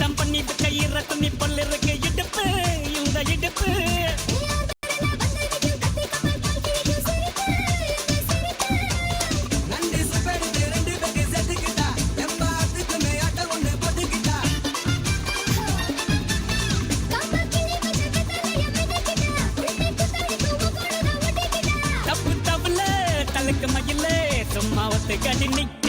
சுத்தம் பண்ணி கையிற துணி பொல்லிருக்கு இடுப்பு இந்த இடுப்பு தப்பு தப்புல தலுக்கு மயில சும்மா ஒத்து கடி நிக்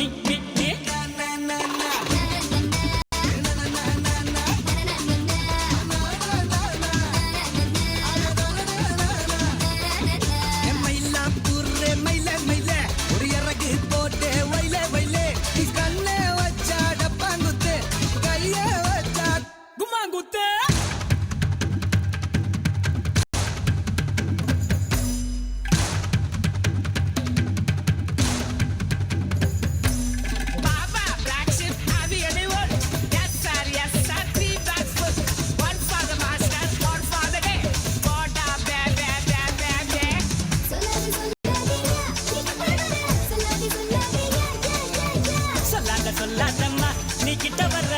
சொல்லாதம்மா நீ கிட்ட வர்ற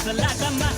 சொல்லாதம்மா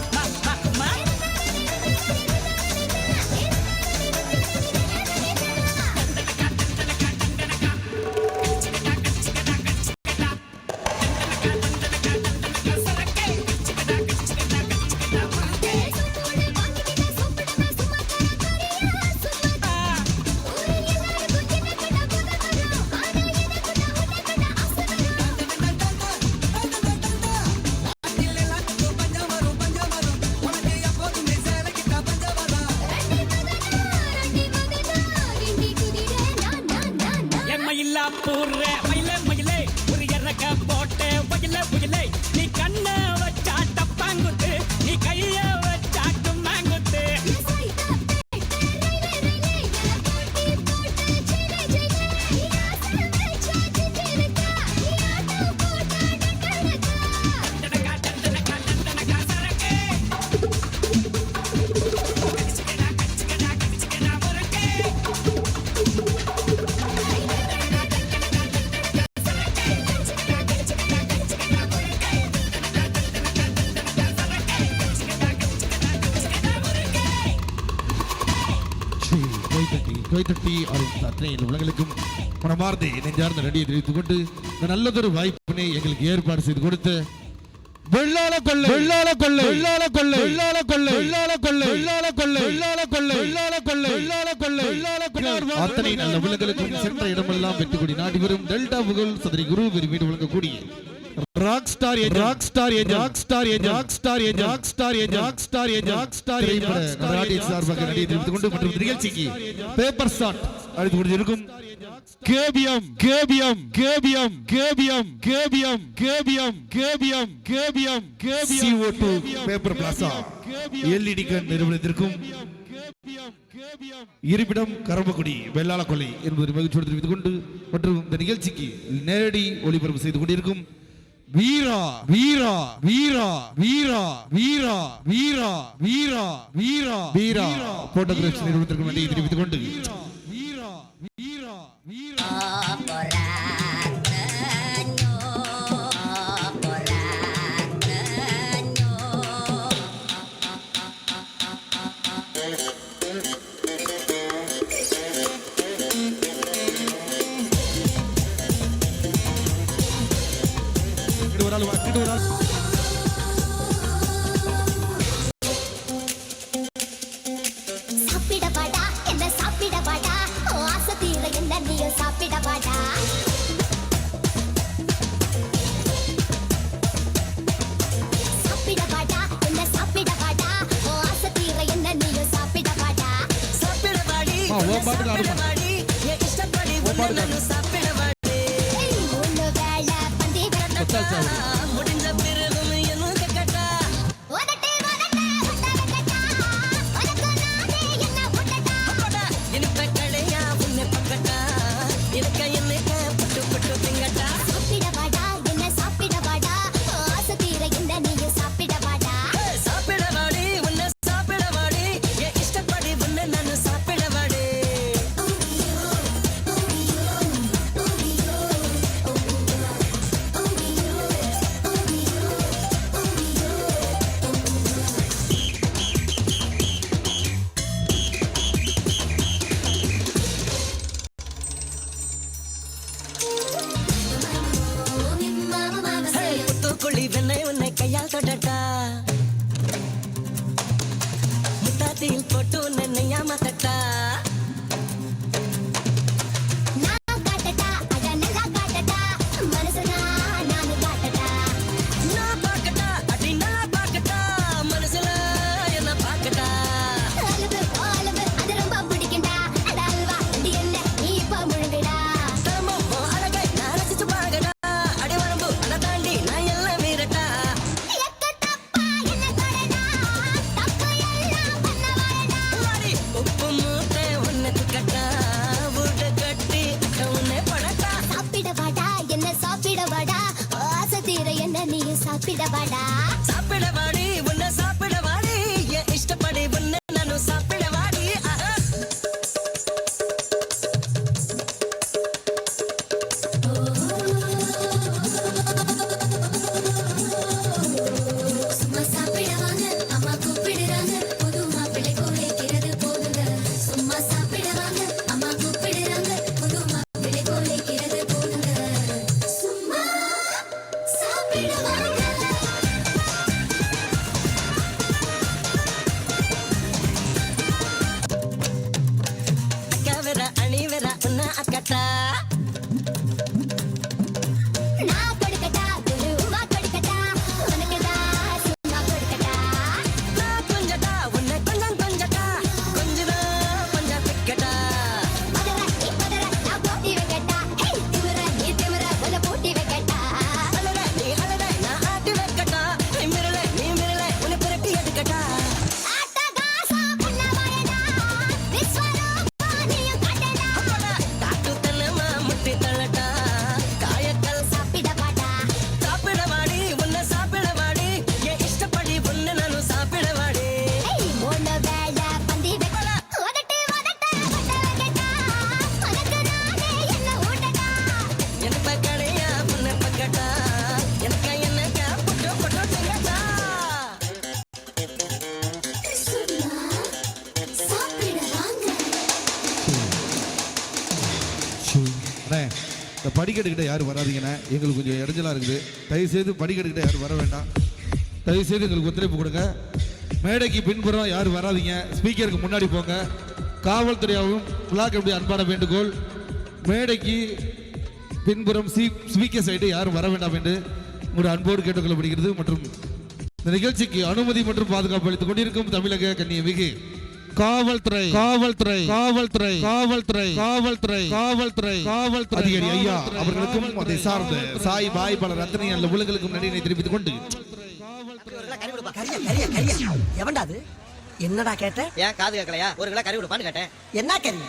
பூர்ற மயிலே மயிலே ஒரு இறக்க போட்டு மயிலே மயிலே நீ கண்ண வச்சா டப்பாங்குத்து நீ கைய வச்சா கும்மாங்குத்து உலகளுக்கும் மனமார்ந்த நெஞ்சார்ந்த நடிகை தெரிவித்துக் கொண்டு நல்லதொரு வாய்ப்பினை எங்களுக்கு ஏற்பாடு செய்து கொடுத்த வெள்ளாள கொள்ளை வெள்ளாள கொள்ளை வெள்ளாள கொள்ளை வெள்ளாள கொள்ளை வெள்ளாள கொள்ளை வெள்ளாள கொள்ளை வெள்ளாள கொள்ளை வெள்ளாள கொள்ளை வெள்ளாள கொள்ளை வெள்ளாள கொள்ளை அத்தனை நல்ல உலகளுக்கும் சென்ற இடமெல்லாம் வெட்டுக்கூடி நாடி வரும் டெல்டா புகழ் சதுரி குரு விரும்பி வழங்கக்கூடிய ராக்ஸ்டார் சார்பாக நடிகை தெரிவித்துக் கொண்டு மற்றும் நிகழ்ச்சிக்கு பேப்பர் ஷாட் அழைத்து கொண்டிருக்கும் KPM KPM KPM KPM KPM KPM KPM KPM KPM CO2 paper plaza LED கண் நிறுவனத்திற்கும் இருப்பிடம் கரம்பக்குடி வெள்ளாள கொள்ளை என்பதை மகிழ்ச்சியோடு தெரிவித்துக் கொண்டு மற்றும் இந்த நிகழ்ச்சிக்கு நேரடி ஒளிபரப்பு செய்து கொண்டிருக்கும் வீரா வீரா வீரா வீரா வீரா வீரா வீரா வீரா வீரா போட்டோகிராஃபி நிறுவனத்திற்கு நன்றி தெரிவித்துக் கொண்டு வீரா வீரா வீரா சாப்பிடவாடா என்ன சாப்பிடவாடா ஆசை தீர என்ன நீயும் சாப்பிடவாடா சாப்பிடவாடா என்ன சாப்பிடவாடா ஆசை தீர என்ன நீயும் சாப்பிடவாடா சாப்பிடவாடி சாப்பிடவாடி என் இஷ்டப்படி உன்னை சாப்பிடவாடி ஒன்னு வேளை பந்தி வரட்டா முடிஞ்ச பிறகும் என்ன கட்டா ஓடட்டே ஓடட்டே ஓடட்டா உனக்கு நானே என்ன ஓடட்டா இனிப்ப கடையா உன்னை பக்கட்டா இருக்க என்னைக்க புட்டு புட்டு திங்கட்டா சாப்பிடவாடா என்ன சாப்பிடவாடா ஆசை தீர என்ன நீயும் சாப்பிடவாடா சாப்பிடவாடி உன்னை சாப்பிடவாடி என் இஷ்டப்படி உன்னை நான் சாப்பிடவாடி தொடட்டா முத்தாத்தில் போட்டு நென்னையா மாத்தட்டா நான் காட்டட்டா அட நல்லா காட்டட்டா மனசுனா நானு காட்டட்டா நான் பார்க்கட்டா அடி நான் பார்க்கட்டா மனசுல என்ன பார்க்கட்டா அலவு அது ரொம்ப பிடிக்கும்டா அட அல்வா இது என்ன நீ இப்ப முழுங்குடா தரமும் அழகை நான் ரசிச்சு பார்க்கடா அடி வரம்பு அதை தாண்டி நான் எல்லாம் மீறட்டா எக்க தப்பா என்ன தொடடா தப்பு எல்லாம் பண்ண வாடா வாடி உப்பு மூட்டை உன்னை துக்கட்டா வீட்டை கட்டி உன்னை படட்டா சாப்பிட வாடா என்ன சாப்பிட வாடா ஆசை தீர என்ன நீ சாப்பிட வாடா சாப்பிட வாடி உன்னை சாப்பிட வாடி என் இஷ்டப்படி உன்னை நானும் சாப்பிட வாடி ஆஹா. சும்மா சாப்பிட வாங்க அம்மா கூப்பிடுறாங்க புது மாப்பிள்ளை கோலைக்கிறது போதுங்க சும்மா சாப்பிட வாங்க அம்மா கூப்பிடுறாங்க புது மாப்பிள்ளை கோலைக்கிறது போதுங்க சும்மா சாப்பிட வாங்க அக்கா வேற அணி வேற உன்னை அக்கட்டா நான் கொடுக்கட்டா குருவா கொடுக்கட்டா உனக்குதான் சும்மா கொடுக்கட்டா நான் கொஞ்சட்டா உன்னை கொஞ்சம் கொஞ்சட்டா கொஞ்சதான் கொஞ்சம் திக்கட்டா மதர நீ மதர நான் போட்டி வைக்கட்டா ஏய் திமிர நீ திமிர உன்னை போட்டி வைக்கட்டா அழற நீ அழற நான் ஆட்டி வைக்கட்டா நீ மிரள உன்னை பிரட்டி எடுக்கட்டா ஆட்டகாசா பண்ண வாடா விஸ்வரூபா நீயும் காட்டடா அப்படா காட்டு தன்னமா முட்டி தள்ளட்டா காயக்கல் சாப்பிட வாடா சாப்பிட வாடி உன்னை சாப்பிட வாடி என் இஷ்டப்படி உன்னை நானும் சாப்பிட வாடி ஏய் மூணு வேளை பந்தி வைக்கல உதட்டு பட்ட வைக்கட்டா உனக்கு நானே என்ன ஊட்டடா என் பக்கடையா உன்னை பக்கட்டா எனக்கு என்னக்கா புட்டோ புட்டோ செய்யட்டா சும்மா சாப்பிட வாங்க அண்ணே இந்த படிக்கட்டுக்கிட்ட யாரும் வராதீங்கண்ணே எங்களுக்கு கொஞ்சம் இடைஞ்சலாக இருக்குது தயவுசெய்து படிக்கட்டுக்கிட்ட யாரும் வர வேண்டாம் தயவுசெய்து எங்களுக்கு ஒத்துழைப்பு கொடுங்க மேடைக்கு பின்புறம் யாரும் வராதீங்க ஸ்பீக்கருக்கு முன்னாடி போங்க காவல்துறையாகவும் பிளாக் எப்படி அன்பான வேண்டுகோள் மேடைக்கு பின்புறம் ஸ்பீக்கர் சைடு யாரும் வர வேண்டாம் என்று உங்களுடைய அன்போடு கேட்டுக்கொள்ளப்படுகிறது மற்றும் இந்த நிகழ்ச்சிக்கு அனுமதி மற்றும் பாதுகாப்பு அளித்துக் கொண்டிருக்கும் தமிழக கண்ணியமிகு காவல்துறை காவல்துறை காவல்துறை காவல்துறை காவல்துறை காவல்துறை காவல்துறை அதிகாரி ஐயா அவர்களுக்கும் அதை சார்ந்த சாய் பாய் பல ரத்தனை அல்ல உலகளுக்கும் நன்றியை தெரிவித்துக் கொண்டு எவன்டா அது என்னடா கேட்ட ஏன் காது கேட்கலையா ஒரு கிலோ கறி கொடுப்பான்னு கேட்டேன் என்ன கறி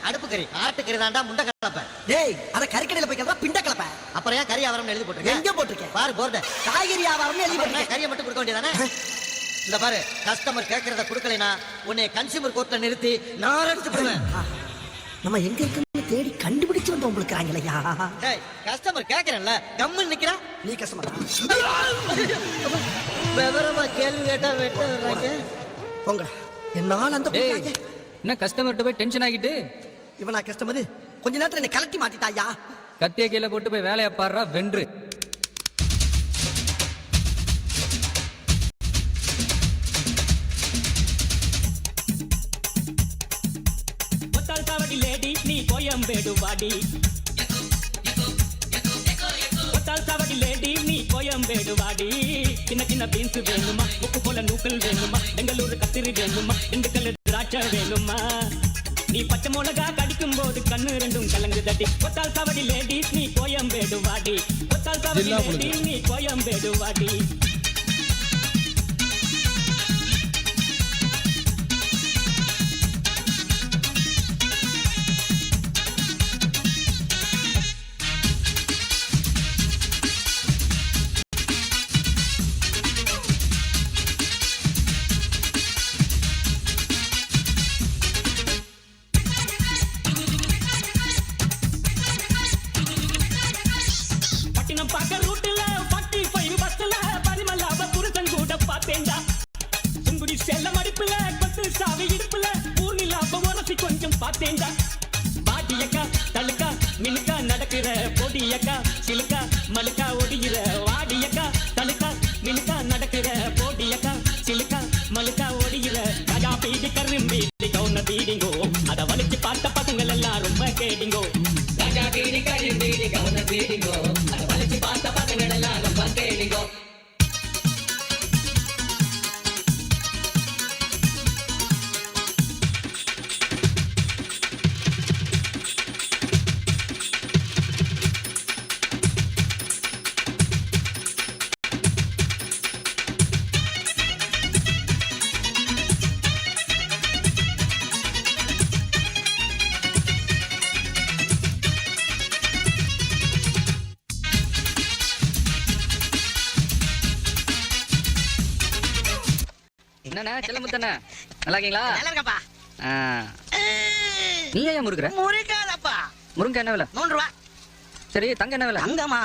அடுப்பு கறி ஆட்டு கறி தாண்டா முண்டை கலப்ப டேய் அத கறிக்கடையில போய் கேட்டா பிண்ட கலப்ப அப்புறம் ஏன் கறி ஆவரம்னு எழுதி போட்டுருக்கேன் எங்க போட்டிருக்கேன் பாரு போர்டு காய்கறி வியாபாரம்னு எழுதி போட்டிருக்கேன் கறியை மட்டும் கொடுக்க வேண்டியதானே இந்த பாரு கஸ்டமர் கேட்கறத கொடுக்கலைனா உன்னை கன்சியூமர் கோர்ட்ல நிறுத்தி நான் அடிச்சு போடுவேன் நம்ம எங்க இருக்குன்னு தேடி கண்டுபிடிச்சு வந்து உங்களுக்கு ஆங்கலையா டேய் கஸ்டமர் கேட்கறேன்ல கம்முன்னு நிக்கிறா நீ கஷ்டமா விவரமா கேள்வி கேட்டா வெட்ட வர்றாங்க போங்க என்னால அந்த டேய் என்ன கஸ்டமர்கிட்ட போய் டென்ஷன் ஆகிட்டு இவனா கஸ்டமர் கொஞ்ச நேரத்துல என்னை கலட்டி மாத்திட்டாயா கத்திய கீழே போட்டு போய் வேலையை பாடுறா வென்று ஒத்தால் சாவடி லேடி நீ கோயம்பேடு வாடி ஒத்தால் சாவடி லேடி நீ கோயம்பேடு வாடி சின்ன சின்ன பீன்ஸ் வேணுமா உப்பு போல நூக்கல் வேணுமா பெங்களூரு கத்திரி வேணுமா திண்டுக்கல் திராட்சை வேணுமா நீ பச்சை மிளகா கடிக்கும் போது கண்ணு ரெண்டும் கலங்கு தட்டி ஒத்தால் சாவடி லேடி நீ கோயம்பேடு வாடி ஒத்தால் சாவடி ஜில்லா லேடி நீ கோயம்பேடு வாடி பட்டினம் பார்க்க ரூட்டுல 45 பஸ்ல பரிமாற என்னண்ணா செல்லமுத்தண்ணா நல்லா இருக்கீங்களா? நல்லா இருக்கப்பா. நீ ஏன் முறுக்குற? முருகாதப்பா. முருங்கை என்ன விலை? 3 ரூபா. சரி தங்க என்ன விலை? தங்கமா?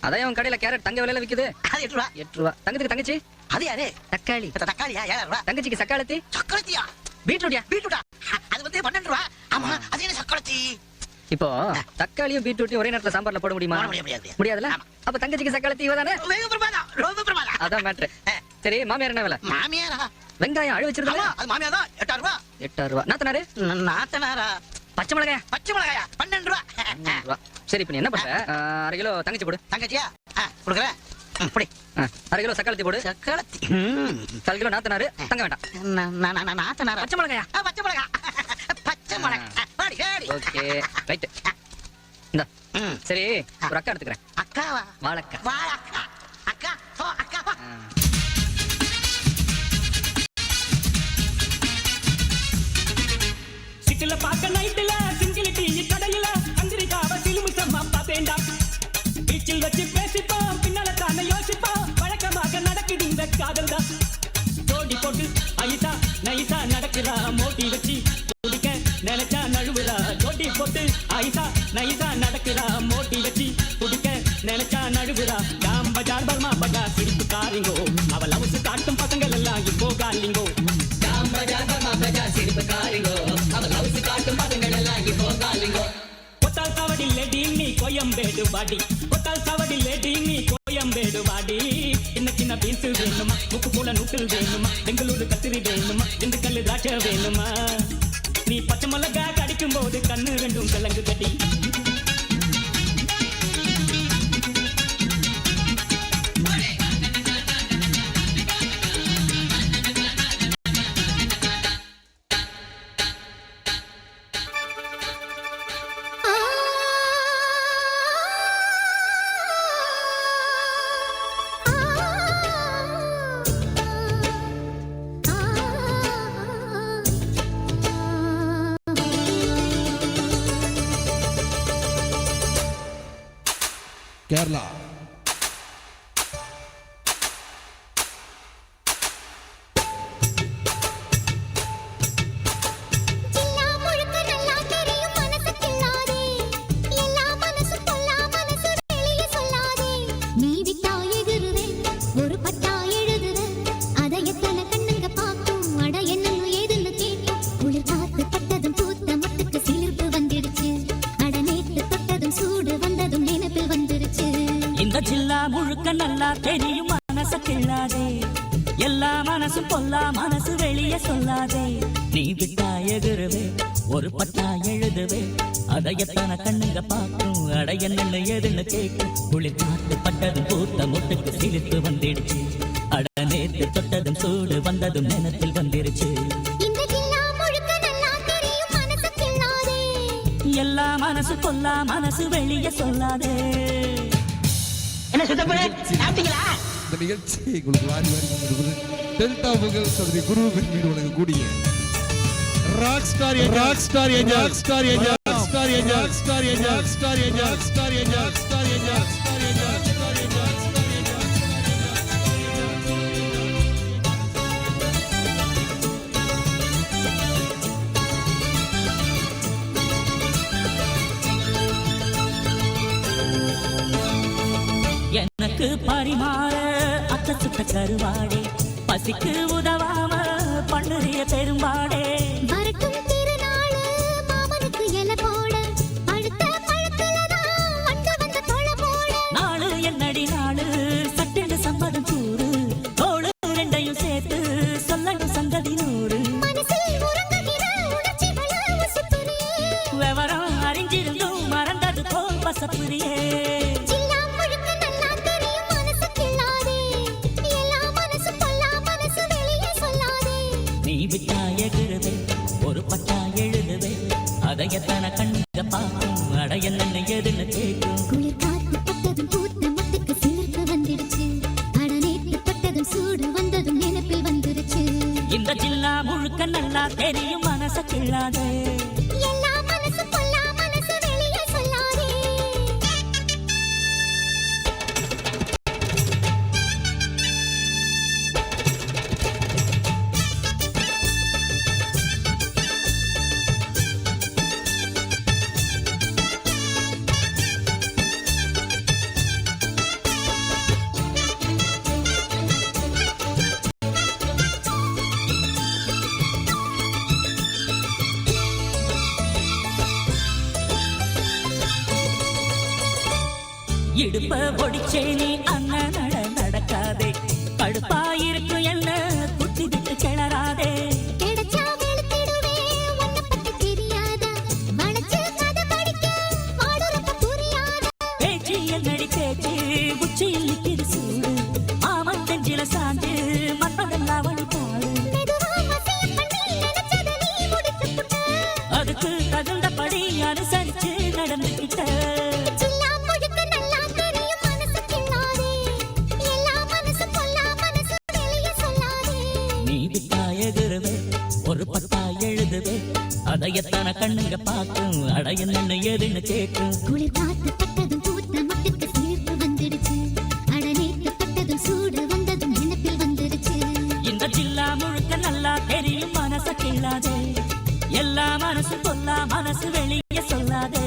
அதான் உன் கடையில கேரட் தங்க விலையில விக்குது. அது 8 ரூபா. 8 ரூபா. தங்கத்துக்கு தங்கச்சி? அது யாரு? தக்காளி. தக்காளியா? 7 ரூபா. தங்கச்சிக்கு சக்காளத்தி? சக்கரத்தியா? பீட்ரூட்டியா? பீட்ரூட்டா? அது வந்து 12 ரூபா. ஆமா, அது என்ன சக்கரத்தி? இப்போ தக்காளியும் பீட்ரூட்டையும் ஒரே நேரத்துல சாம்பார்ல போட முடியுமா? முடியாது. முடியாதுல? அப்ப தங்கச்சிக்கு சக்காளத்தி இவதானே? வெகு பிரமாதம், ரொம்ப பிரமாதம். அதான் மேட்ரு. சரி மாமியார் என்ன விலை? மாமியாரா? வெங்காயம் அழு வச்சிருக்கா? அது மாமியார் தான். 8 ரூபா. 8 ரூபா. நாத்தனாரு? நாத்தனாரா? பச்சை மிளகாயா? பச்சை மிளகாயா? 12 ரூபா. 12 ரூபா. சரி இப்ப நீ என்ன பண்ற? 1/2 கிலோ தங்கச்சி போடு. தங்கச்சியா? கொடுக்குறேன். புடி. 1/2 கிலோ சக்காளத்தி போடு. சக்கரத்தி. 1/4 கிலோ நாத்தனாரு. தங்க வேண்டாம். நாத்தனாரா? பச்சை மிளகாயா? பச்சை மிளகா. பச்சை மிளகா. பாடி பாடி. Okay right. இந்த சரி ஒரு அக்கா எடுத்துக்கிறேன். அக்காவா? வாழக்கா. வாழக்கா. அக்கா போ, அக்கா போ. சிட்டில பார்க்க நைட்டுல சிங்கிள் டீ கடையில அந்திரிக்காவ சிலுமிசம்மா பார்த்தேன்டா. பீச்சில் வச்சு பேசிப்போம், பின்னால தானே யோசிப்போம். வழக்கமாக நடக்குது இந்த காதல் தான். ஜோடி போட்டு ஐசா நைசா நடக்குதா, மோட்டி வச்சு குடிக்க நினைச்சா நழுவுதா. ஜோடி போட்டு ஐசா நைசா நடக்குதா, மோட்டி வச்சு குடிக்க நினைச்சா நழுவுதா. ஜாம் பஜார் பர்மா பஜார் சிரிப்பு காரிங்கோ, அவள் லவுசு காட்டும் பசங்கள் எல்லாம் இப்போ காலிங்கோ. ஜாம் பஜார் பர்மா பஜார் சிரிப்பு காரிங்கோ, அவள் லவுசு காட்டும் பசங்கள் எல்லாம் இப்போ காலிங்கோ. கொத்தால் சாவடி லேடி நீ கோயம்பேடு வாடி, கொத்தால் சாவடி லேடி நீ கோயம்பேடு வாடி. சின்ன சின்ன பீன்ஸ் வேணுமா, முக்கு போல நூட்டில் வேணுமா, பெங்களூரு கத்திரி வேணுமா, திண்டுக்கல் திராட்சை வேணுமா. நீ பச்சை மிளகா கடிக்கும் போது கண்ணு ரெண்டும் கலங்கு கட்டி. கேரளா. ஜில்லா முழுக்க நல்லா தெரியும் மனசு கில்லாதே, எல்லா மனசு பொல்லா மனசு வெளியே சொல்லாதே. நீ விட்டா எகுருவே, ஒரு பட்டா எழுதுவே, அதை எத்தனை கண்ணுங்க பார்க்கும், அட என்னன்னு ஏதுன்னு கேட்கும். குளிர் காத்து பட்டதும் பூத்த மொட்டுக்கு சிலிர்ப்பு வந்துடுச்சு, அட நேத்து தொட்டதும் சூடு வந்ததும் நினைப்பில் வந்துருச்சு. இந்த ஜில்லா முழுக்க நல்லா தெரியும் மனச கிள்ளாதே, எல்லா மனசும் பொல்லா மனசு வெளியே சொல்லாதே. நீ விட்டா எகுருவே, ஒரு பட்டா எழுதுவே, அதை எத்தனை கண்ணுங்க பார்க்கும், அட என்னன்னு ஏதுன்னு கேட்கும். குளிர் காத்து பட்டதும் பூத்த முட்டுக்கு சிலிர்ப்பு வந்துடுச்சு, அட நேத்து தொட்டதும் சூடு வந்ததும் நினைப்பில் வந்துருச்சு. இந்த ஜில்லா முழுக்க நல்லா தெரியும் மனசு கில்லாதே, எல்லா மனசு பொல்லா மனசு வெளியே சொல்லாதே. என்ன சுத்தப்பட சாப்பிட்டீங்களா? இந்த நிகழ்ச்சி உங்களுக்கு வாரி வாரி கொடுக்குது டெல்டா புகழ் சதுரி குருவின் மீது உலகக்கூடிய rock star rock star rock star rock star rock star rock star rock star rock star rock star எனக்கு பரிமாற அத்த சுத்த கருவாடே, பசிக்கு உதவாம பண்ணுறிய பெரும்பாடே. வரட்டும் திருநாளு மாமனுக்கு இலை போட, அடுத்த பழத்துலதான் வண்டு வந்த தொலை போட. நாளு என்னடி நாளு சட்டென்று சம்மதம் கூறு, தோளு ரெண்டையும் சேர்த்து சொல்லணும் சங்கதி 100. மனசில் உறங்குகிற உணர்ச்சிகள உசுப்புறியே, விவரம் அறிஞ்சிருந்தும் மறந்தது போல் பசப்புரியே. ஜில்லா முழுக்க நல்லா தெரியும் மனசு கில்லாதே, எல்லா மனசு பொல்லா மனசு வெளியே சொல்லாதே. நீ விட்டா எகுருவே, ஒரு பட்டா எழுதுவே, அதை எத்தனை கண்ணுங்க பார்க்கும், அட என்னன்னு எதுன்னு கேட்கும். குளிர் காத்து பட்டதும் பூத்த மொட்டுக்கு சிலிர்ப்பு வந்துடுச்சு, அட நேத்து தொட்டதும் சூடு வந்ததும் நினைப்பில் வந்துருச்சு. இந்த ஜில்லா முழுக்க நல்லா தெரியும் மனச கிள்ளாதே, எல்லா மனசு பொல்லா மனசு வெளியே சொல்லாதே. இடுப்ப பொடிச்சே நீ அண்ணன் நடக்காதே கடுப்பாயிருக்கும் என்ன குத்தி விட்டு கிளறாதே கிடைச்சா வெளுத்திடுவே உன்னை பத்தி தெரியாதா மனசு கதை படிக்க வாடுறப்ப புரியாதா பேச்சு என்னடி பேச்சு உச்சியில் நிற்கிது சூடு மாமன் நெஞ்சில சாஞ்சு மன்னதெல்லாம் வழி பாடு மெதுவா வசியம் பண்ணி நினைச்சதை நீ முடிச்சு புட்ட அதுக்கு தகுந்தபடி அனுசரிச்சு நடந்துகிட்ட சில்லா முழுக்க நல்லா தெரியும் மனசு கிள்ளாதே எல்லா மனசு பொல்லா மனசு வெளிய சொல்லாதே நீ விட்டா எகுருவே ஒரு பத்தா எழுதுவே அதை எத்தனை கண்ணுங்க பார்க்கும் அடைய நின்னு எதுன்னு கேட்கும் குளிர் காத்து பட்டதும் பூத்த முட்டுக்கு சீர்ப்பு வந்துடுச்சு அடநேத்து பட்டதும் சூடு வந்ததும் நினைப்பில் வந்துடுச்சு இந்த ஜில்லா முழுக்க நல்லா தெரியும் மனச கிள்ளாதே எல்லா மனசு பொல்லா மனசு வெளிய சொல்லாதே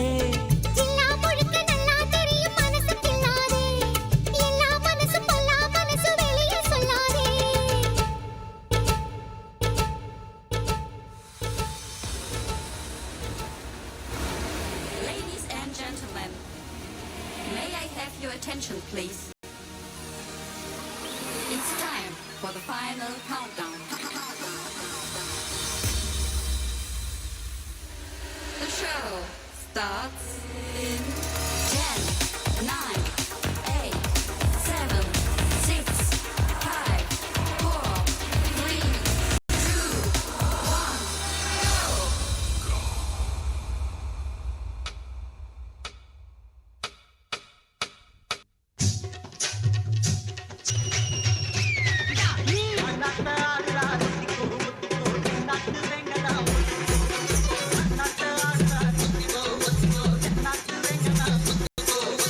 சில்லா முழுக்க நல்லா தெரியும் மனசு கிள்ளாதே எல்லா மனசு பொல்லா மனசு வெளிய சொல்லாதே Ladies and gentlemen, may I have your attention, please? It's time for the final countdown. The show starts in 10, 9, 8, 7, 6, 5, 4, 3, 2, 1, go! நாட்டு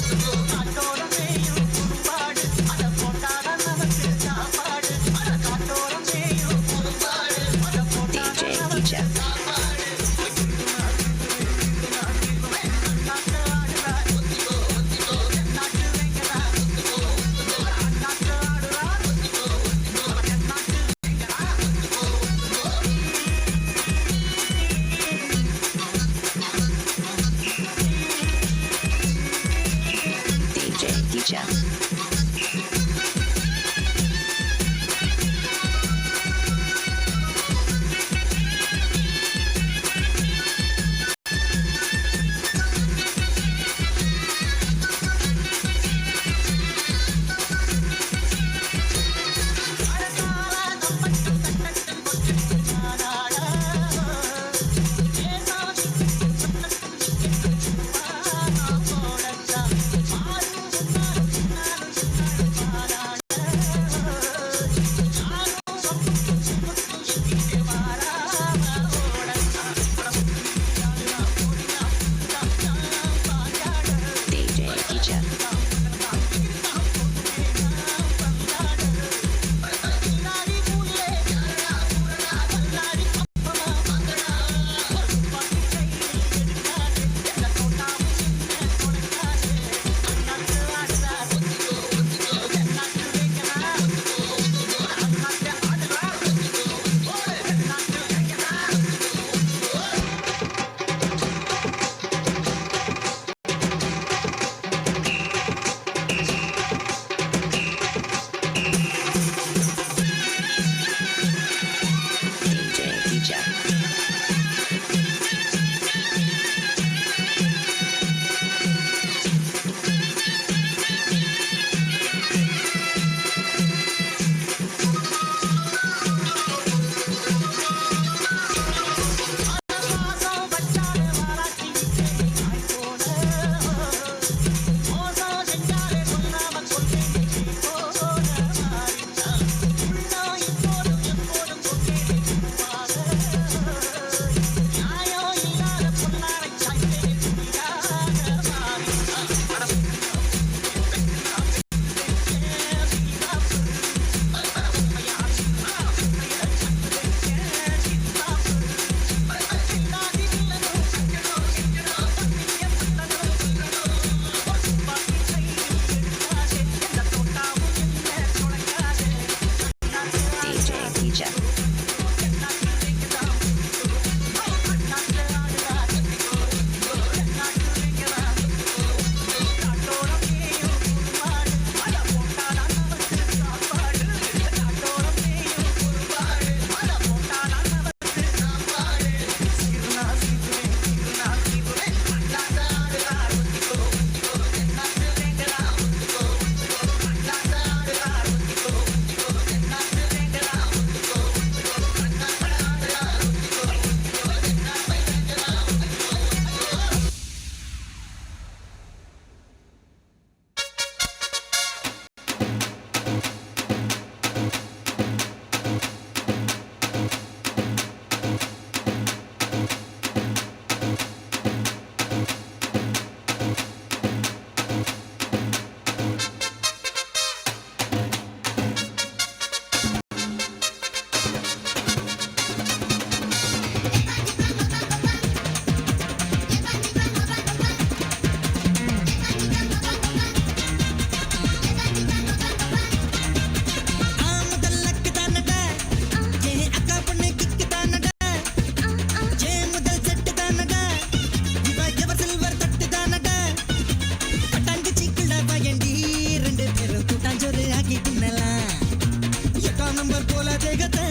நம்பர் போல தேகத்தை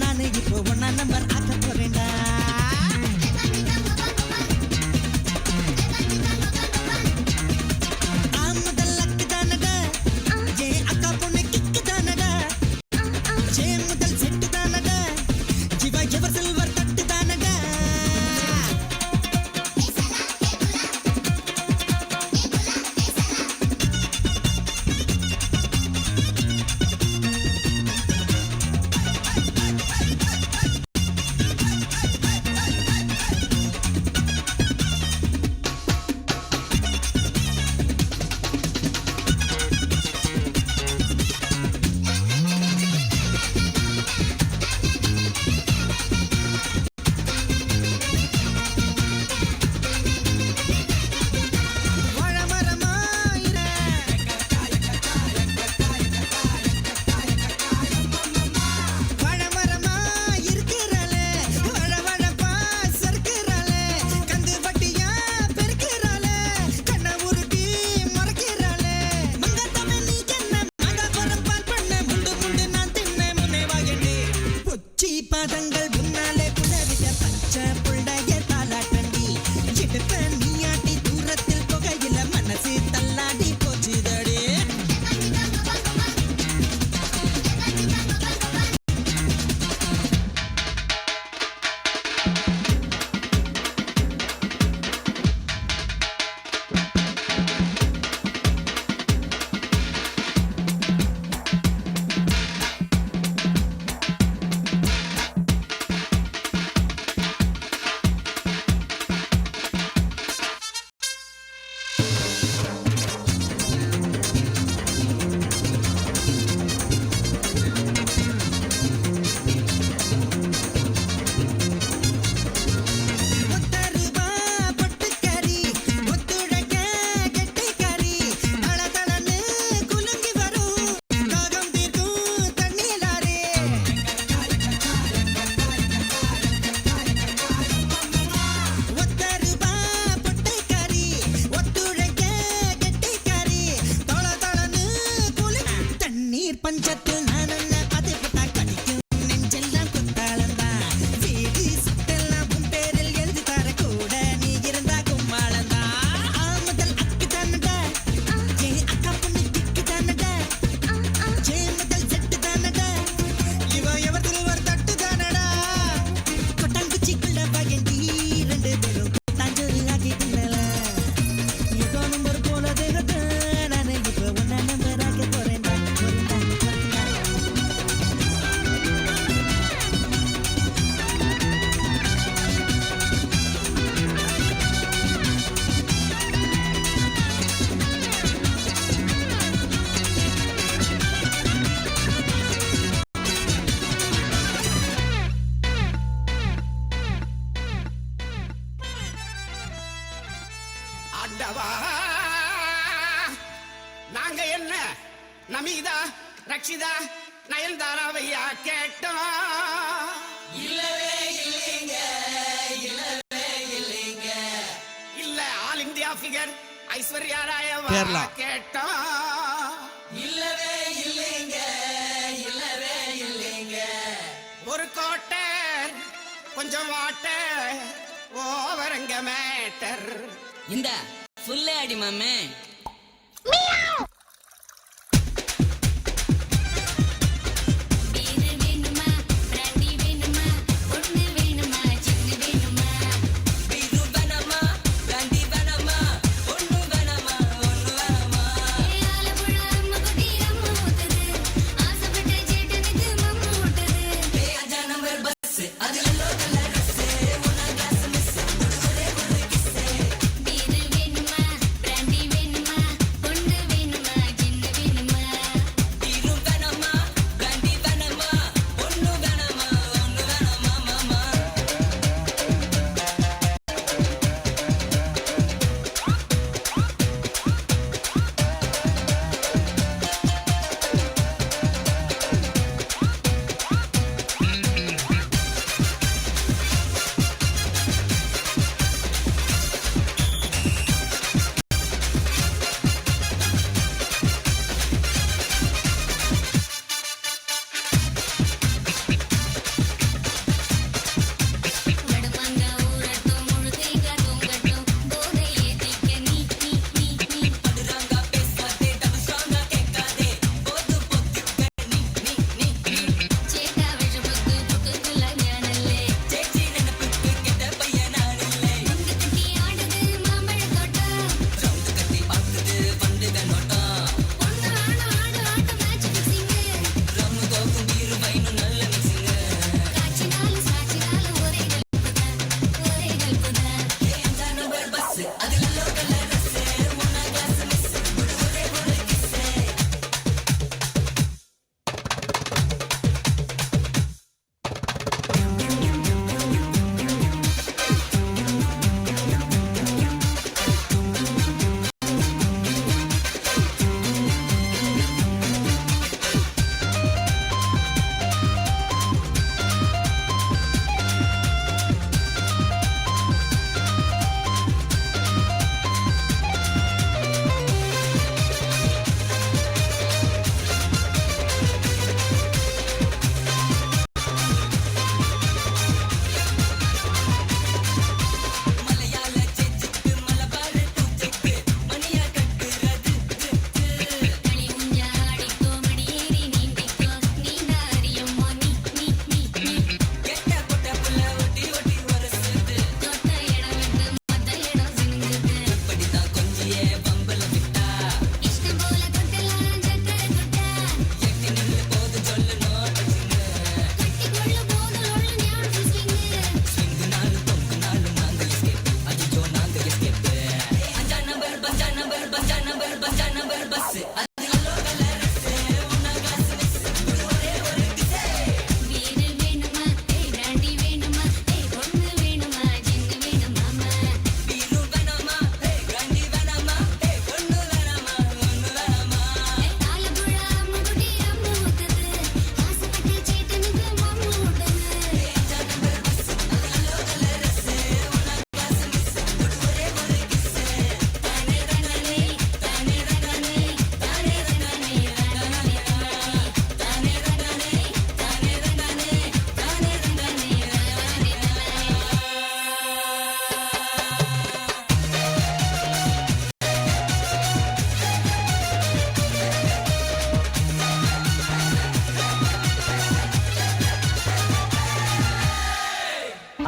நான் இப்போ 1 நம்பர் ஆக்க போறேன்டா. முதல் லக்கு தானடா ஏ அக்கா பொண்ணு கிக்கு தானடா ஜே முதல் செட்டு தானடா ஜிவா எவர் சில்வர் தட்டு தானடா. பாதங்கள் முன்னாலே புலவிட பச்சை புள்ளைய தாலாட்டண்டி சிடுப்ப நீயாட்டி தூரத்தில் புகையில மனசு தள்ளாடி போச்சுதடி. பஞ்சத்தில் நான் அது பட்டா கடிக்கும் நெஞ்செல்லாம் குத்தாளந்தான் வீடு சுத்தெல்லாம் உன் பேரில் எழுதி தர கூட நீ இருந்தா கும்மாளந்தா. முதல் அக்கு தானடா ஏ அக்கா பொண்ணு திக்கு தானடா ஜே முதல் செட்டு தானடா இவ எவர் சில்வர் தட்டு தானடா. கொட்டாங்குச்சிக்குள்ள பயண்டி 2 பேரும் தாஞ்சோறு ஆக்கி தின்னல ஏதோ நம்பர் போல தேகத்தை நான் இப்போ 1 நம்பர் ஆக்க போறேன்டா. ஆண்டவா நாங்க என்ன நமீதா ரக்ஷிதா நயன்தாராவையா கேட்டோம். இல்லவே இல்லைங்க இல்லவே இல்லைங்க. இல்ல ஆல் இந்தியா ஃபிகர் ஐஸ்வர்யா ராயவா கேட்டோம். இல்லவே இல்லைங்க இல்லவே இல்லைங்க. ஒரு கோட்டை கொஞ்சம் வாட்டர் ஓவரங்க மேட்டர். இந்த ஃபுல்லே அடி மாமே. பீரு வேணுமா பிராண்டி வேணுமா பொண்ணு வேணுமா சின்ன வேணுமா பீரு வேணாமா பிராண்டி வேணாமா ஒண்ணு வேணாமா ஒண்ணு வேணாமா. ஆலப்புழ அம்மகுட்டி அம்மா ஊத்துது ஆசைப்பட்ட சேட்டனுக்கு மம்மு ஊட்டுது. அஜா நம்பர் பஸ் அது எல்லோ கலர் ட்ரெஸ் ஒன்னா கிளாஸ் மிஸ் ஒரே ஒரு கிஸ். பீரு வேணுமா பிராண்டி வேணுமா பொண்ணு வேணுமா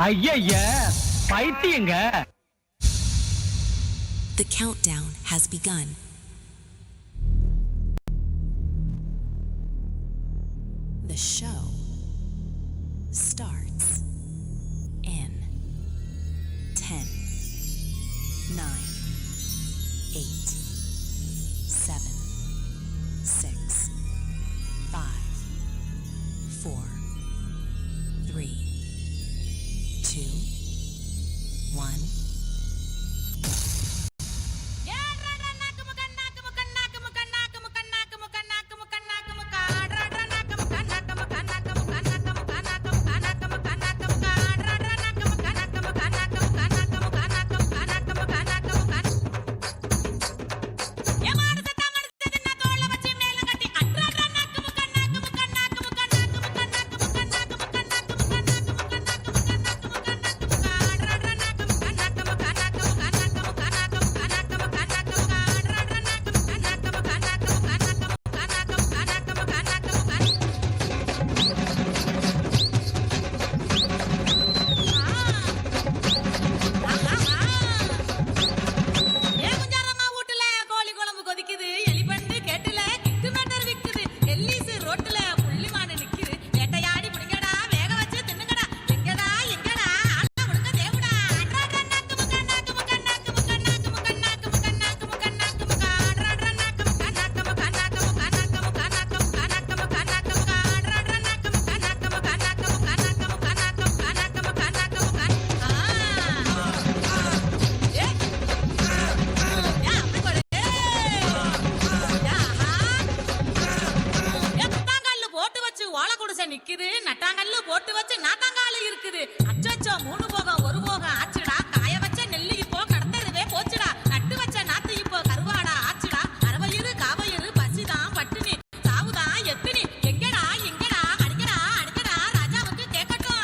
ஐயா பைத்தியங்க. The countdown has begun. The show starts in 10, 9, 8, 7, 6, 5, 4, 3, 2, 1. நிக்குது நட்டாங்கல்ல போட்டு வச்சு நாட்டாங்கால இருக்குது. அச்சோ 3 போகம் 1 போகம் ஆச்சுடா. காய வச்ச நெல்லு இப்போ கடத்ததுவே போச்சுடா. நட்டு வச்ச நாத்து இப்போ கருவாடா ஆச்சுடா. அரவயிறு காவயிறு பசிதான் பட்டினி சாவுதான் எத்தினி. எங்கடா எங்கடா அடிக்கடா அடிக்கடா ராஜாவுக்கு கேட்கட்டும்.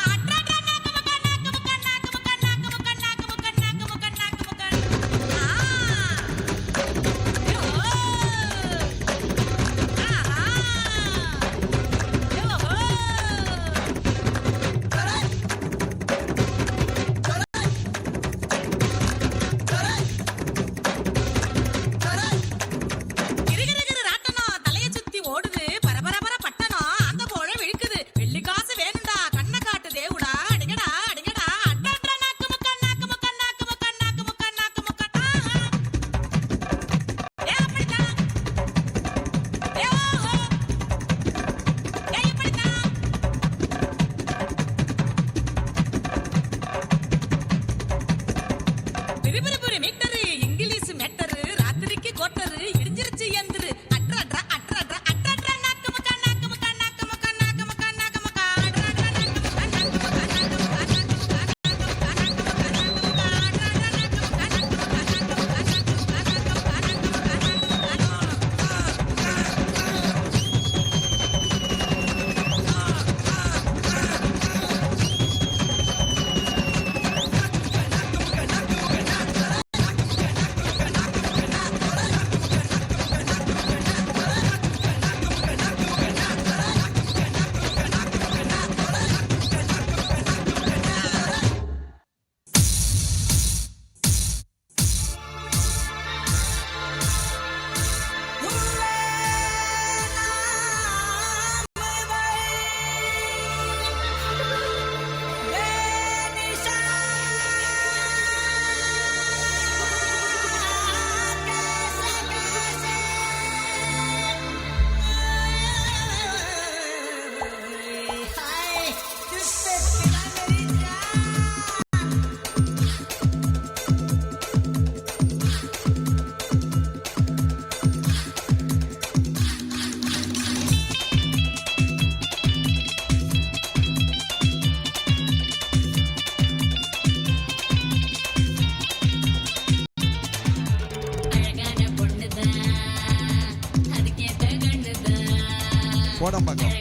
கோடம்பாக்கம்.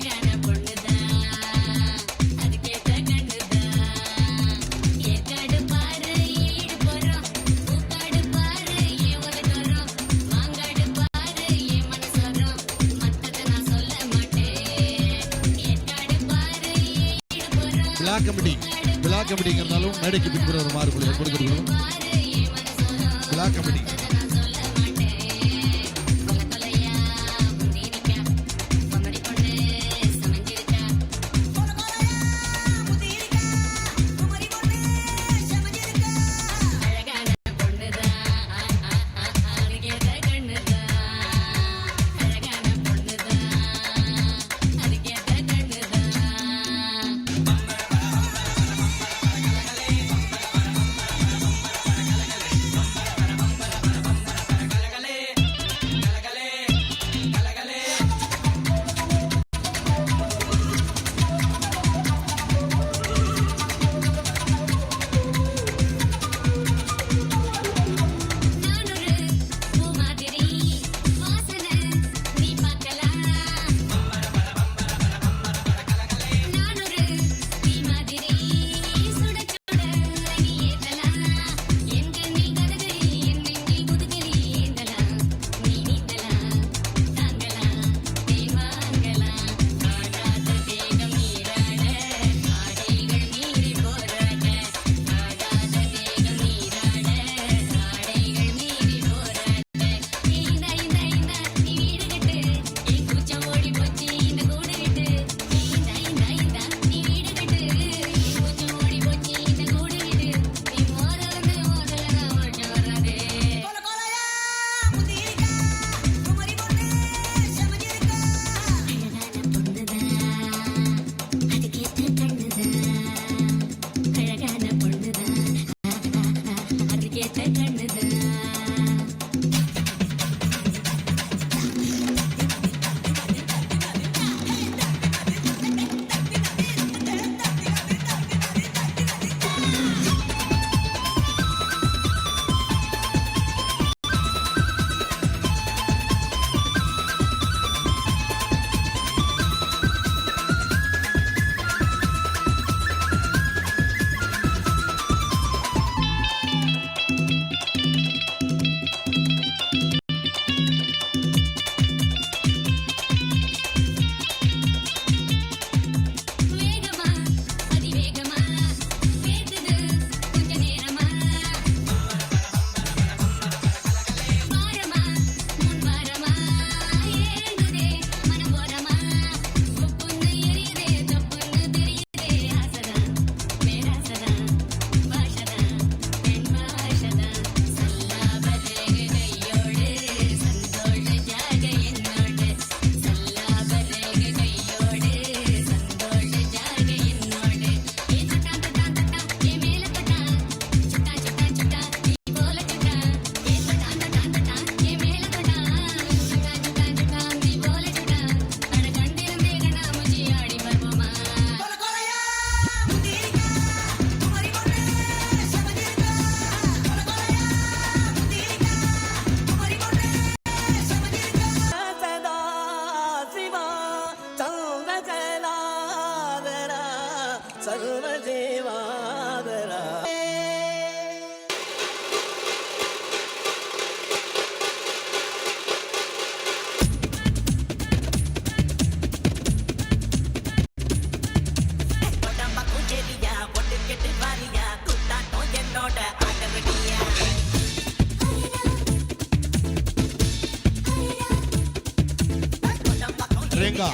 பிளாக் கமிட்டி விழா கமிட்டிங்கிறதாலும் மேடைக்கு பின்புற ஒரு மாறுபடி கொடுத்துருக்கோம். விழா கமிட்டி ரேங்கா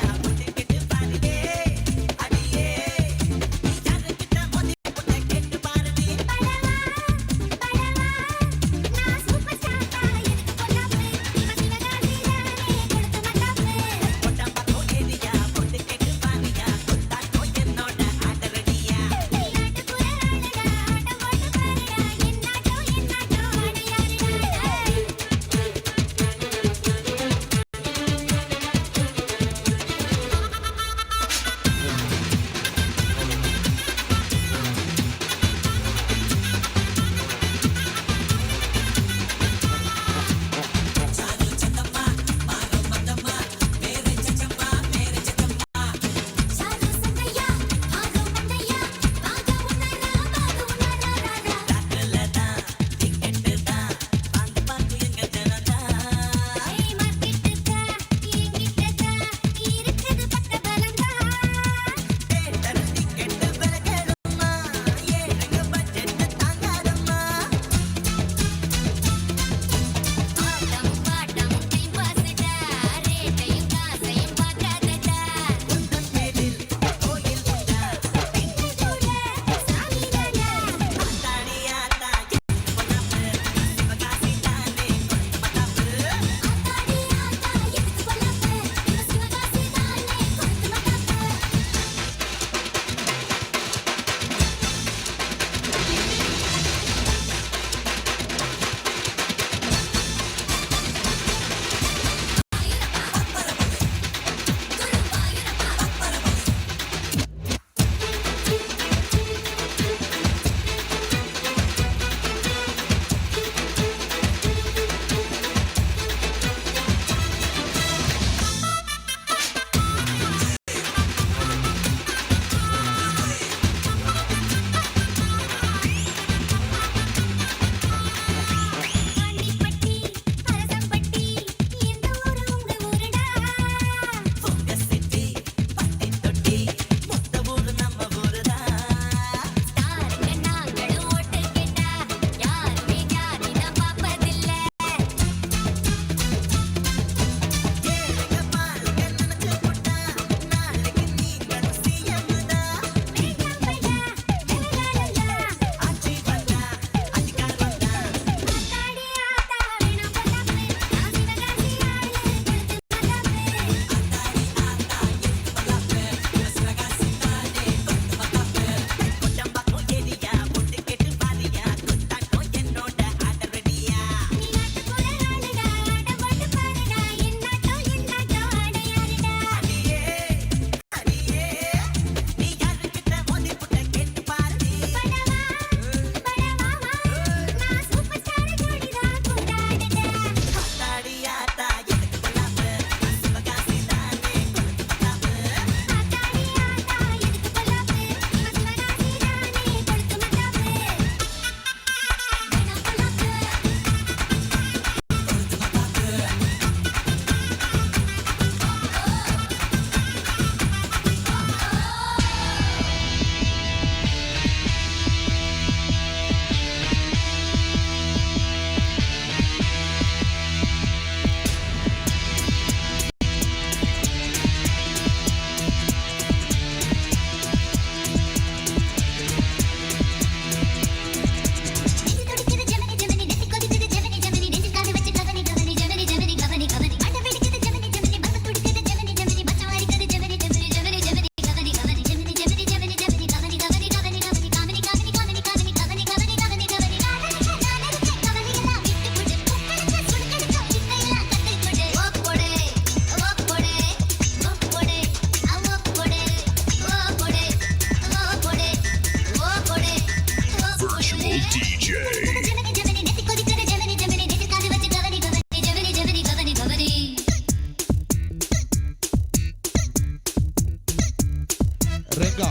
ரெங்கா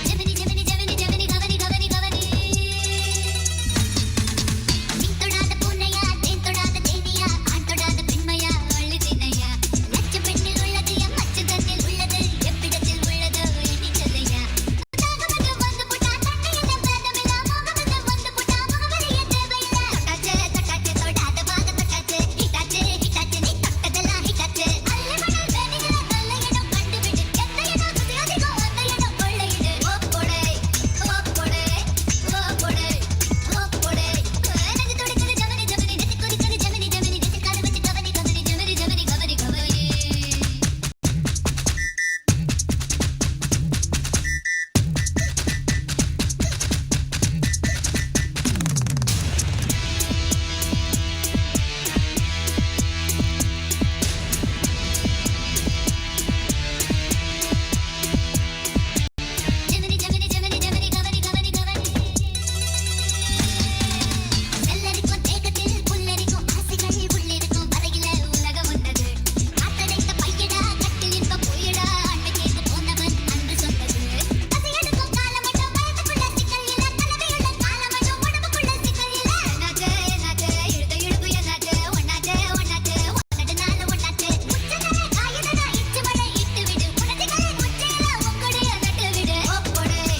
ஜெமினி ஜெமினி ஜெமினி ஜெமினி கவனி கவனி கவனி நீ தொடாத பூனையா தேன் தொடாத தேனியா ஆண் தொடாத பெண்மையா அள்ளி தினையா நச்சு பெண்ணில் உள்ளது எம் மச்சு தன்னில் உள்ளது எவ்விடத்தில் உள்ளதோ எண்ணி சொல்லையா தாகமது வந்து புட்டா தண்ணியில் பேதமில்லா மோகமது வந்து புட்டா முகவரிய தேவையில்லை தொட்டாச்சே தொடாத பாக தொட்டாச்சே ஹிட்டாச்சே ஹிட்டாச்சே நீ தொட்டதெல்லாம் ஹிட்டாச்சே அள்ளி மணல் வேணிகளை கொள்ளையிடும் கண்டுபிடி எந்த இடம் சுதி அதிகம் அந்த இடம் கொள்ளையிடு ஓப்பொடை ஓப்பொடை ஓப்பொடை ஓப்பொடை நெஞ்சு துடிக்குது ஜெமினி ஜெமினி நெஞ்சு குறிக்குது ஜெமினி ஜெமினி நெஞ்சு காது வச்சு கவனி கவனி ஜெமினி ஜெமினி கவனி கவனி ஜெமினி ஜெமினி ஜெமினி ஜெமினி கவனி கவனி கவனி செல்லரிக்கும் தேகத்தில் புல்லரிக்கும் ஆசைகள் உள்ளிருக்கும் வரையில உலகம் உண்டது காத்தடைத்த பையடா கட்டில் இன்ப பொய்யடா அண்டு கேட்டு போனவன் அன்று சொன்னது பசியெடுக்கும் காலம் மட்டும் வயதுக்குள்ள சிக்கல் இல்ல கலவையுள்ள காலம் மட்டும் உடம்புக்குள்ள சிக்கல் இல்ல என்னாச்சு என்னாச்சு இழுக்க இழுப்பு என்னாச்சு ஒன்னாச்சு ஒன்னாச்சு ஒன்னடுனால ஒன்னாச்சு உச்சதனை காயுதடா இச்சு மழை இட்டு விடு உணர்ச்சிகளை உச்சியில உங்களுடைய நட்டு விடு ஓப்பொடை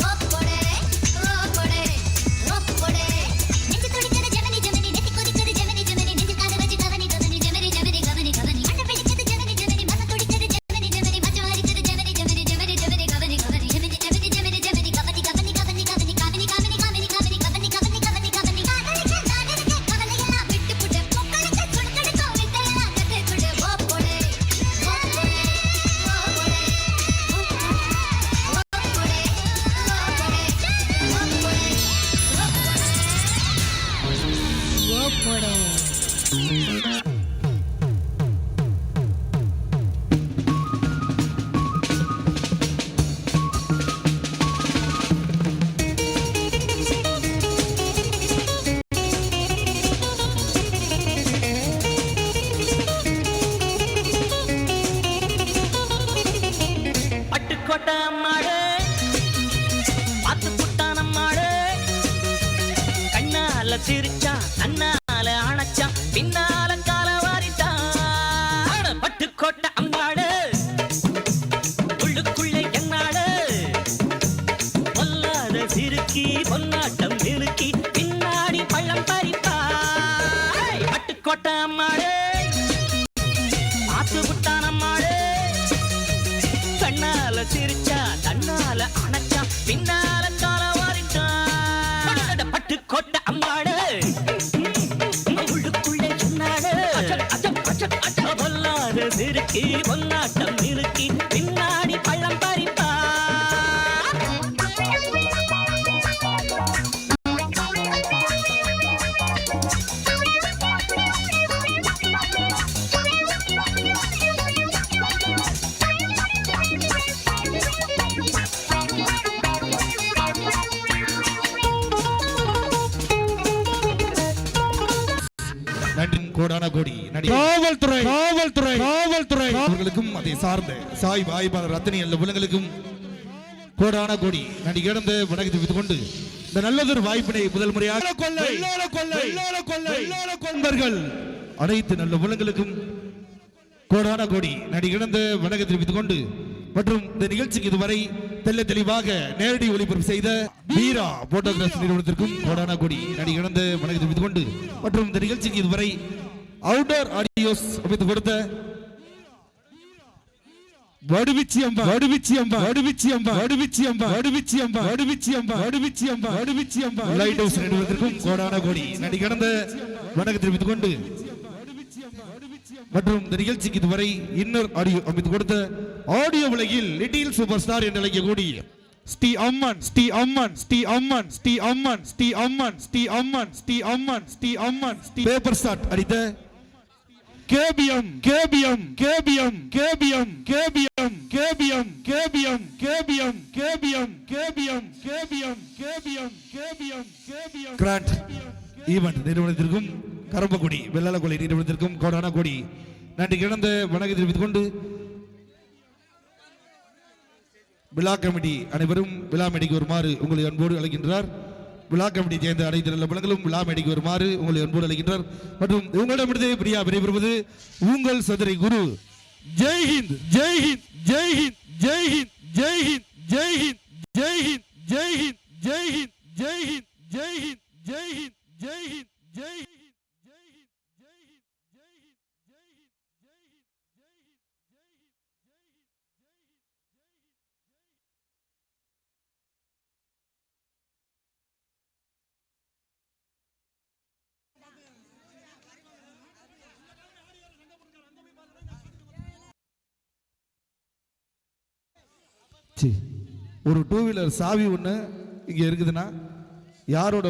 ஓப்பொடை ஓப்பொடை ஓப்பொடை நெஞ்சு துடிக்குது ஜெமினி ஜெமினி நெத்தி கொதிக்குது ஜெமினி ஜெமினி நெஞ்சு காது வச்சு கவனி கவனி ஜெமினி ஜெமினி கவனி கவனி அண்ட பிடிக்குது ஜெமினி ஜெமினி மன துடிக்குது ஜெமினி ஜெமினி மச்சு அரிக்குது ஜெமினி ஜெமினி ஜெமினி ஜெமினி கவனி கவனி ஜெமினி ஜெமினி ஜெமினி ஜெமினி கவனி கவனி கவனி கவனி கவனி கவனி கவனி கவனி கவனி கவனி கவனி கவனி காதலிக்க காதலிக்க கவலையெல்லாம் விட்டு புட்டு பொங்கலுக்கு சுடுக்கடுக்கும் வித்தையெல்லாம் கத்து புடு ஓப்பொடை ஓப்பொடை ஓப்பொடை ஓப்பொடை ஓப்பொடை ஓப்பொடை பட்டுக்கோட்டை அம்மாடு பார்த்து புட்டான் அம்மாடு கண்ணால சிரிச்சா கண்ணால அணைச்சா பின்னால கால வாரிட்டான் பட்டுக்கோட்டை அம்மாடு உள்ளுக்குள்ளே என்னாடு பொல்லாத சிறுக்கி பொன்னாட்டம் நிறுக்கி பின்னாடி பள்ளம் பறிப்பா பட்டுக்கோட்டை அம்மாடு பார்த்து புட்டான் அம்மாடு கண்ணால சிரிச்சா தன்னால அணைச்சா பின்னால கால வாரிட்டான் பட்டுக்கோட்டை அம்மாடு உள்ளுக்குள்ளே சொன்னாடு பொல்லாத சிறுக்கி பொன்னாட்டம் நிறுக்கி பின்னாடி பள்ளம் பறிப்பா நன்றி கோடான கோடி காவல்துறை காவல்துறை காவல்துறை அவர்களுக்கும் அதை சார்ந்த சாய் வாய்ப்பாளர் ரத்தனி அல்ல உள்ளங்களுக்கும் கோடான கோடி நன்றி கிடந்த வணக்கத்தை தெரிவித்துக் கொண்டு இந்த நல்லதொரு வாய்ப்பினை முதல் முறையாக கொண்டர்கள் அனைத்து நல்ல உள்ளங்களுக்கும் கோடான கோடி நன்றி கிடந்த வணக்கத்தை தெரிவித்துக் கொண்டு மற்றும் இந்த நிகழ்ச்சிக்கு இதுவரை தெல்ல தெளிவாக நேரடி ஒளிபரப்பு செய்த வீரா போட்டோகிராஃபி நிறுவனத்திற்கும் கோடான கோடி நடி கிடந்த வணக்கத்தை தெரிவித்துக் கொண்டு மற்றும் இந்த நிகழ்ச்சிக்கு இதுவரை அவுட்டோர் ஆடியோஸ் அமைத்து கொடுத்த வடுவிச்சியம்பா வடுவிச்சியம்பா வடுவிச்சியம்பா வடுவிச்சியம்பா வடுவிச்சியம்பா வடுவிச்சியம்பா வடுவிச்சியம்பா வடுவிச்சியம்பா லைட் ஹவுஸ் நிறுவனத்திற்கும் கோடான கோடி நடி கிடந்த வணக்கத்தை தெரிவித்துக் கொண்டு மற்றும் இந்த நிகழ்ச்சிக்கு இதுவரை இன்னொரு ஆடியோ அமைத்து கொடுத்த ஆடியோ உலகில் லிட்டில் சூப்பர் ஸ்டார் என்று அழைக்கக்கூடிய ஸ்ரீ அம்மன் ஸ்ரீ அம்மன் ஸ்ரீ அம்மன் ஸ்ரீ அம்மன் ஸ்ரீ அம்மன் ஸ்ரீ அம்மன் ஸ்ரீ அம்மன் ஸ்ரீ அம்மன் ஸ்ரீ பேப்பர் ஸ்டார்ட் அடித்த KPM KPM KPM KPM KPM KPM KPM KPM KPM KPM KPM KPM KPM KPM grand event நிறுவனத்திற்கும் கரம்பக்குடி வெள்ளாளக்கொள்ளை நிறுவனத்திற்கும் கோடான கோடி நன்றி கிடந்த வணக்கத்தை தெரிவித்துக் கொண்டு விழா கமிட்டி அனைவரும் விழா மேடைக்கு வருமாறு உங்களை அன்போடு அழைக்கின்றார். விழா கமிட்டி சேர்ந்த அனைத்து நல்ல பலங்களும் விழா மேடைக்கு வருமாறு உங்களை அன்போடு அழைக்கின்றார். மற்றும் உங்களிடமிருந்து பிரியா விடைபெறுவது உங்கள் சதுரை குரு. ஜெய்ஹிந்த் ஜெய்ஹிந்த் ஜெய்ஹிந்த் ஜெய்ஹிந்த் ஜெய்ஹிந்த் ஜெய்ஹிந்த் ஜெய்ஹிந்த் ஜெய்ஹிந்த் ஜெய்ஹிந்த் ஜெய்ஹிந்த் ஜெய்ஹிந்த் ஜெய்ஹிந்த் ஜெய்ஹிந்த் ஜெய்ஹிந்த் ஒரு டூ வீலர் சாவி ஒன்று இங்கே இருக்குதுன்னா யாரோட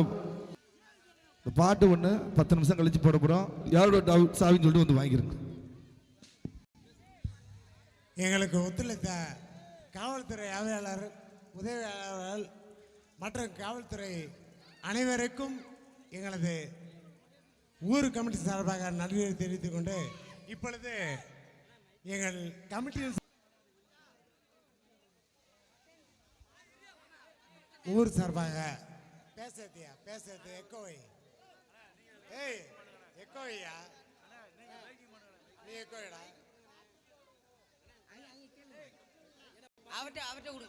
பாட்டு ஒன்று 10 நிமிஷம் கழிச்சு போட போகிறோம். யாரோட சாவின்னு சொல்லிட்டு வந்து வாங்கிக்கிறேங்க. எங்களுக்கு ஒத்துழைத்த காவல்துறை ஆய்வாளர் உதவியாளர்கள் மற்றும் காவல்துறை அனைவருக்கும் எங்களது ஊர் கமிட்டி சார்பாக நன்றியை தெரிவித்துக் கொண்டு இப்பொழுது எங்கள் கமிட்டியில் ஊர் சார்பாக பேசுறது எக்கோய் ஏய் எக்கோய்யா நீ எக்கோயடா அவட்ட விடு